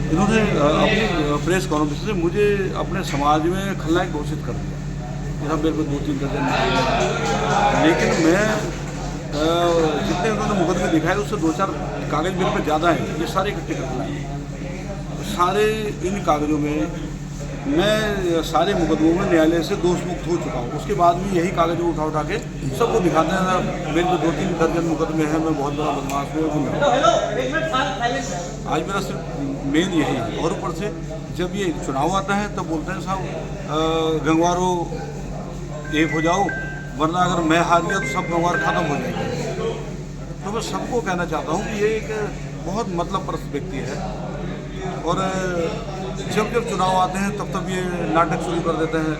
इन्होंने अपनी press conference से मुझे अपने समाज में खलनायक घोषित कर दिया। ये सब मेरे को 2-3 दर्जन, लेकिन मैं जितने उन्होंने मुकदमे दिखाए उससे 2-4 कागज़ मेरे पे ज़्यादा हैं। ये सारे इकट्ठे कर लाए। सारे इन कागज़ों में मैं सारे मुकदमों में न्यायालय से दोष मुक्त हो चुका हूँ। उसके बाद भी यही कागज़ उठा के सबको दिखाते हैं मेरे को 2-3 दर्जन मुकदमे हैं, मैं बहुत बड़ा बदमाश हूँ। आज मेरा सिर्फ मेन यही है। और ऊपर से जब ये चुनाव आता है तब बोलते हैं साहब गंगवारों एक हो जाओ, वरना अगर मैं हार गया तो सब गंगवार खत्म हो जाएंगे। तो मैं सबको कहना चाहता हूँ कि ये एक बहुत मतलब परस्त व्यक्ति है। और जब जब चुनाव आते हैं तब ये नाटक शुरू कर देते हैं,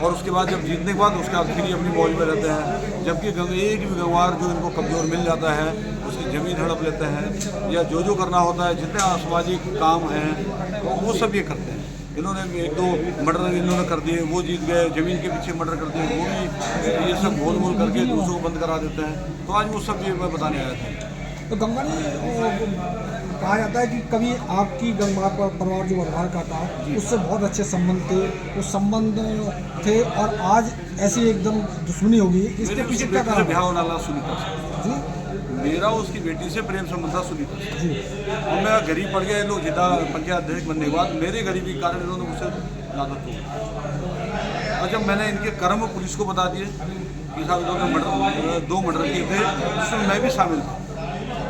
और उसके बाद जब जीतने के बाद उसके बाद फिर अपनी मौज में रहते हैं। जबकि एक भी गंगवार जो इनको कमज़ोर मिल जाता है उसकी ज़मीन हड़प लेते हैं, या जो करना होता है, जितने असामाजिक काम हैं वो सब ये करते हैं। इन्होंने 1-2 मर्डर इन्होंने कर दिए, वो जीत गए, ज़मीन के पीछे मर्डर कर दिए, वो भी ये सब गोल करके दूसरों को बंद करा देते हैं। तो आज वो सब ये मैं बताने आया था। तो गंगवार कहा जाता है कि कभी आपकी गंगवार परिवार जो व्यवहार का था उससे बहुत अच्छे संबंध थे, उस संबंध थे, और आज ऐसी एकदम दुश्मनी होगी। इसके पीछे क्या कारण? ब्याह वाला सुनीता जी, मेरा उसकी बेटी से प्रेम संबंध था सुनीता से। जी, और मैं गरीब पड़ गया, लोग जिला पंचायत अध्यक्ष बनने के बाद मेरे गरीबी के कारण इन्होंने मुझसे ज़्यादा तोड़ा। और जब मैंने इनके कर्म पुलिस को बता दिए कि साहब इन्होंने 2 मर्डर किए थे, जिसमें मैं भी शामिल था,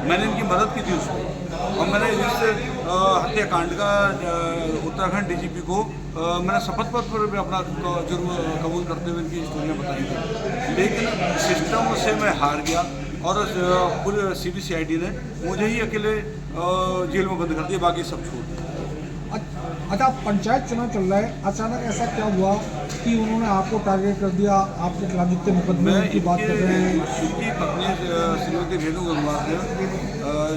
मैंने इनकी मदद की थी उसमें। और मैंने इस हत्याकांड का उत्तराखंड डीजीपी को मैंने शपथ पत्र पर भी अपना जुर्म कबूल करते हुए इनकी स्टोरियाँ बताई थी। लेकिन सिस्टम से मैं हार गया, और पूरे CBCID ने मुझे ही अकेले जेल में बंद कर दिया, बाकी सब छोड़ दिया। अच्छा, पंचायत चुनाव चल रहा है, अचानक ऐसा क्या हुआ कि उन्होंने आपको टारगेट कर दिया? आपके खिलाफ जितने मुकदमे की बात कर रहे हैं। उनकी पत्नी श्रीमती रेणु गंगवार ने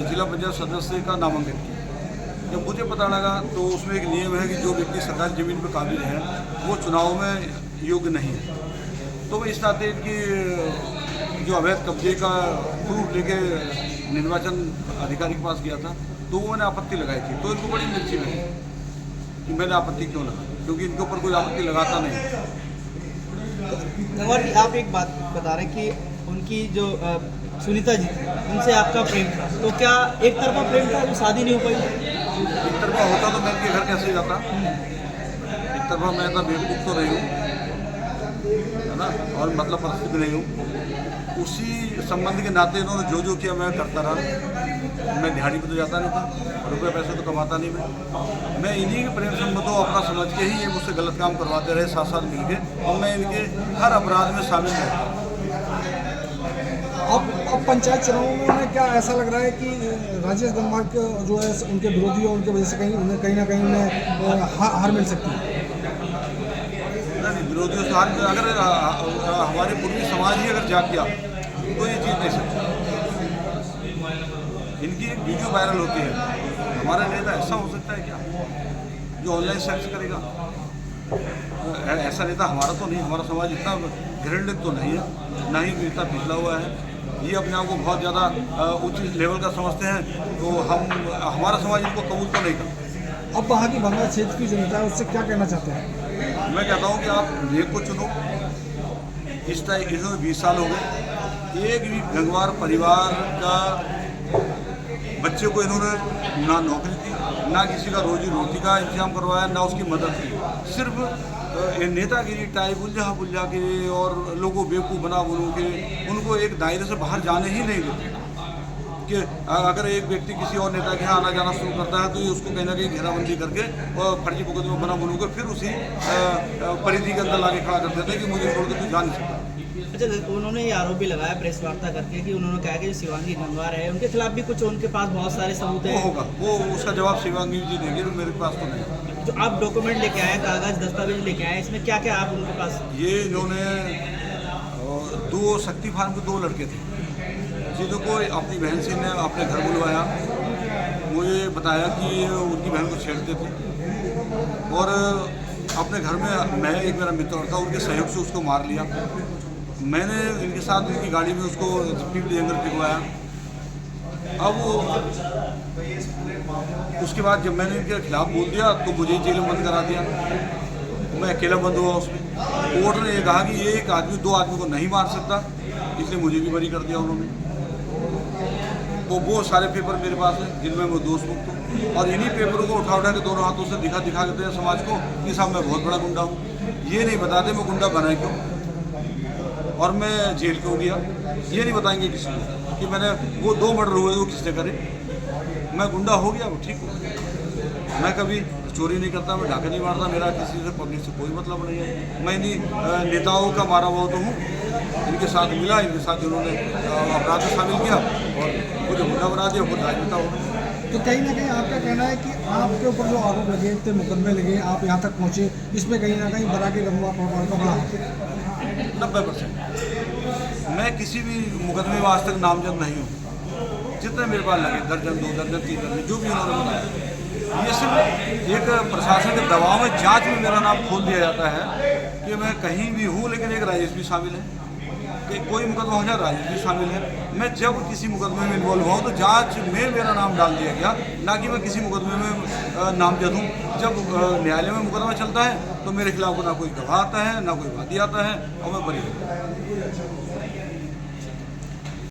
जिला पंचायत सदस्य का नामांकन किया। जब मुझे पता लगा तो उसमें एक नियम है कि जो व्यक्ति सरकारी ज़मीन पर काबिल है वो चुनाव में योग्य नहीं है। तो मैं इस नाते इनकी जो अवैध कब्जे का प्रूफ लेके निर्वाचन अधिकारी के पास गया था, तो वो मैंने आपत्ति लगाई थी। तो इनको बड़ी मिर्ची लगी कि मैंने आपत्ति क्यों लगाई, क्योंकि इनके ऊपर कोई आपत्ति लगाता नहीं। गंगवार, आप एक बात बता रहे हैं कि उनकी जो सुनीता जी थी, उनसे आपका प्रेम था, तो क्या एक तरफा प्रेम था, वो शादी नहीं हो पाई? एक तरफा होता तो मैं इनके घर कैसे जाता? एक तरफा मैं तो बेवकूफ़ तो नहीं हूँ, है ना, और मतलब परिस्थिति नहीं हूँ। उसी संबंध के नाते इन्होंने जो किया मैं करता रहा। मैं दिहाड़ी पे तो जाता नहीं था, रुपये पैसे तो कमाता नहीं। मैं इन्हीं के प्रेम संबंधों अपना समझ के ही ये मुझसे गलत काम करवाते रहे, साथ मिल के, और मैं इनके हर अपराध में शामिल रहता। अब पंचायत चुनावों में उन्हें क्या ऐसा लग रहा है कि राजेश गंगवार के जो है उनके विरोधी और उनके वजह से कहीं ना कहीं उन्हें हार मिल सकती है? विरोधियों से हार, अगर हमारे पूर्वी समाज ही अगर जाग गया तो ये जीत नहीं सकता। इनकी एक वीडियो वायरल होती है, हमारा नेता ऐसा हो सकता है क्या जो ऑनलाइन सर्च करेगा? ऐसा नेता हमारा तो नहीं, हमारा समाज इतना घृणित तो नहीं है, ना ही इतना पिछला हुआ है। ये अपने आप को बहुत ज़्यादा उच्च लेवल का समझते हैं, तो हमारा समाज इनको कबूल तो नहीं करता। अब वहाँ की बंगाल क्षेत्र की जनता है, उससे क्या कहना चाहते हैं? मैं कहता हूँ कि आप नेक को चुनो। इस टाइम इसमें 20 साल हो गए, एक भी गंगवार परिवार का बच्चे को इन्होंने ना नौकरी दी, ना किसी का रोजी रोटी का इंतजाम करवाया, ना उसकी मदद की। सिर्फ नेतागिरी टाइप उलझा के और लोगों बेवकूफ़ बना के उनको एक दायरे से बाहर जाने ही नहीं देते। कि अगर एक व्यक्ति किसी और नेता के यहाँ आना जाना शुरू करता है तो ये उसको कहीं ना कहीं घेराबंदी करके और फर्जी मुकदमे बना के फिर उसी परिधि के अंदर लाके खड़ा कर देते हैं कि मुझे छोड़ के तू जा नहीं सकता। अच्छा, उन्होंने ये आरोप भी लगाया प्रेस वार्ता करके कि उन्होंने कहा कि जो शिवांगी गंगवार है उनके खिलाफ भी कुछ, उनके पास बहुत सारे सबूत वो हैं। होगा, वो उसका जवाब शिवांगी जी देंगे, तो मेरे पास तो नहीं। जो आप डॉक्यूमेंट लेके आए, कागज दस्तावेज लेके आए, इसमें क्या क्या आप उनके पास? ये इन्होंने 2 शक्ति फार्म के 2 लड़के थे जिनको अपनी बहन से ने अपने घर बुलवाया। मुझे बताया कि उनकी बहन को छेड़ते थे, और अपने घर में मैं एक मेरा मित्र था, उनके सहयोग से उसको मार लिया। मैंने इनके साथ उनकी गाड़ी में उसको पीपली जंगल पिघवाया। अब वो उसके बाद जब मैंने इनके खिलाफ बोल दिया तो मुझे ही जेल में बंद करा दिया। मैं अकेला बंद हुआ उसमें। कोर्ट ने ये कहा कि ये एक आदमी दो आदमी को नहीं मार सकता, इसलिए मुझे भी बरी कर दिया उन्होंने। तो वो सारे पेपर मेरे पास हैं जिनमें मैं दोष मुक्त हूँ, और इन्हीं पेपरों को उठा के दोनों हाथों से दिखा देते हैं समाज को कि साहब मैं बहुत बड़ा गुंडा हूँ। ये नहीं बताते मैं गुंडा बना क्यों और मैं जेल क्यों गया, ये नहीं बताएंगे किसी को कि मैंने वो 2 मर्डर हुए वो किसने करे। मैं गुंडा हो गया वो ठीक हो, मैं कभी चोरी नहीं करता, मैं डाका नहीं मारता, मेरा किसी से पब्लिक से कोई मतलब नहीं है। मैं इन्हीं नेताओं का मारा हुआ तो हूँ, इनके साथ मिला, इनके साथ जिन्होंने अपराध में शामिल किया और मुझे गुंडा बना दिया, खुद राजनेता हो। तो कहीं ना कहीं आपका कहना है कि आपके ऊपर जो आरोप लगे, इतने मुकदमे लगे, आप यहाँ तक पहुँचे, इसमें कहीं ना कहीं बराकी गंगवा परिवार का बड़ा हाथ है। 90%। मैं किसी भी मुकदमे में आज तक नामजद नहीं हूँ। जितने मेरे पास लगे, दर्जन 2 दर्जन 3 दर्जन जो भी उन्होंने बताया, ये सिर्फ एक प्रशासन के दबाव में जांच में मेरा नाम खोल दिया जाता है कि मैं कहीं भी हूँ, लेकिन एक राजेश भी शामिल है कि कोई मुकदमा हो जाए राजेश भी शामिल है। मैं जब किसी मुकदमे में इन्वॉल्व हुआ तो जांच में मेरा नाम डाल दिया गया, ना कि मैं किसी मुकदमे में नामजद हूँ। जब न्यायालय में मुकदमा चलता है तो मेरे खिलाफ ना कोई गवाह आता है, ना कोई वादी आता है, और मैं बरी हूँ।